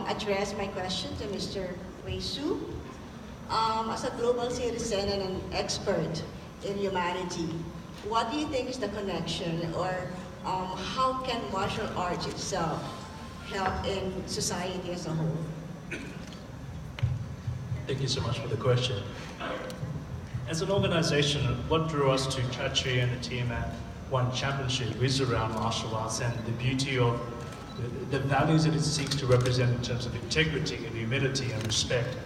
address my question to Mr. Wei Soo. As a global citizen and an expert in humanity, what do you think is the connection, or how can martial arts itself help in society as a whole? Thank you so much for the question. As an organization, what drew us to Chachi and the team at One Championship is around martial arts and the beauty of the values that it seeks to represent in terms of integrity and humility and respect.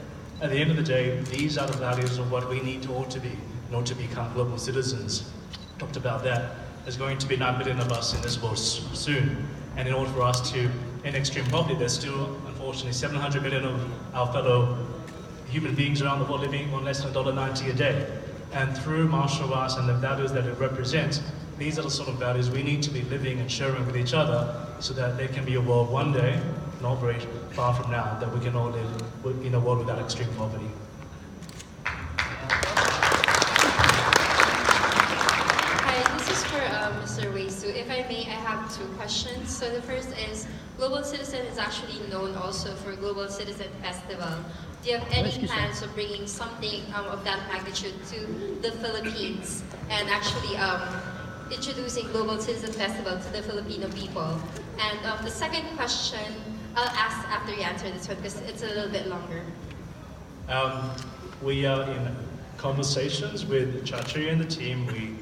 At the end of the day, these are the values of what we need to all to be in order to become global citizens. Talked about that. There's going to be 9 billion of us in this world soon, and in order for us to end extreme poverty, there's still, unfortunately, 700 million of our fellow human beings around the world living on less than $1.90 a day. And through martial arts and the values that it represents, these are the sort of values we need to be living and sharing with each other so that there can be a world one day, not very far from now, that we can all live in a world without extreme poverty. Hi, this is for Mr. Wei Soo. If I may, I have 2 questions. So the first is, Global Citizen is actually known also for Global Citizen Festival. Do you have any plans of bringing something of that magnitude to the Philippines and actually introducing Global Citizen Festival to the Filipino people? And the second question, I'll ask after you answer this one because it's a little bit longer. We are in conversations with Chachi and the team. We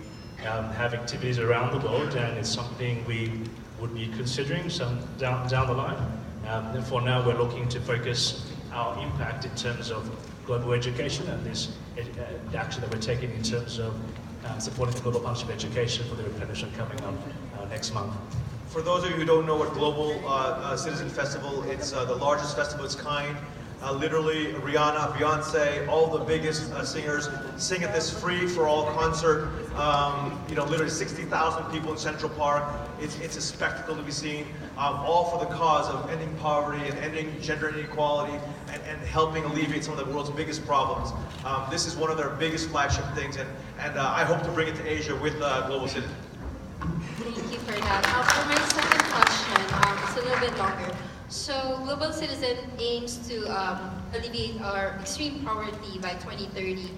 have activities around the world, and it's something we would be considering down the line. And for now, we're looking to focus our impact in terms of global education and this action that we're taking in terms of supporting the Global Partnership Education for the replenishment coming up next month. For those of you who don't know what Global Citizen Festival, it's the largest festival of its kind. Literally, Rihanna, Beyonce, all the biggest singers sing at this free-for-all concert. Literally 60,000 people in Central Park. It's a spectacle to be seen, all for the cause of ending poverty and ending gender inequality and helping alleviate some of the world's biggest problems. This is one of their biggest flagship things, and I hope to bring it to Asia with Global Citizen. Thank you for that. For my second question, it's a little bit longer. So Global Citizen aims to alleviate our extreme poverty by 2030.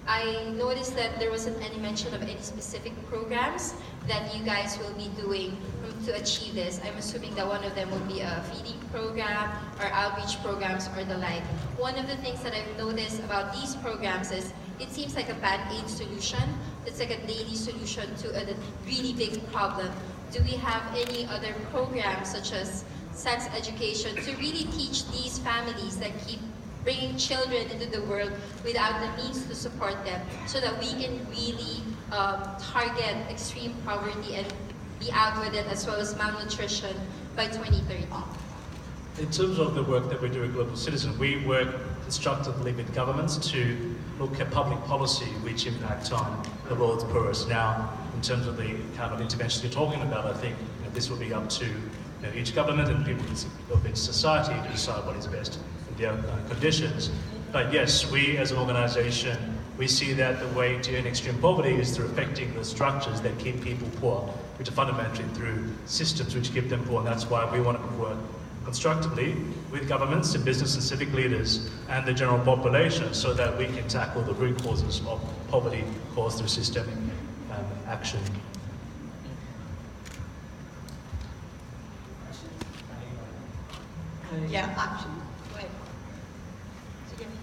I noticed that there wasn't any mention of any specific programs that you guys will be doing to achieve this. I'm assuming that one of them will be a feeding program or outreach programs or the like. One of the things that I've noticed about these programs is it seems like a band-aid solution. It's like a daily solution to a really big problem. Do we have any other programs such as sex education to really teach these families that keep bringing children into the world without the means to support them, so that we can really target extreme poverty and be out with it, as well as malnutrition by 2030? In terms of the work that we do at Global Citizen, we work constructively with governments to look at public policy which impact on the world's poorest. Now, in terms of the kind of interventions you're talking about, I think this will be up to each government and people of each society to decide what is best in their conditions. But yes, we as an organization, we see that the way to end extreme poverty is through affecting the structures that keep people poor, which are fundamentally through systems which keep them poor. And that's why we want to work constructively with governments and business and civic leaders and the general population so that we can tackle the root causes of poverty caused through systemic action. Yeah, action.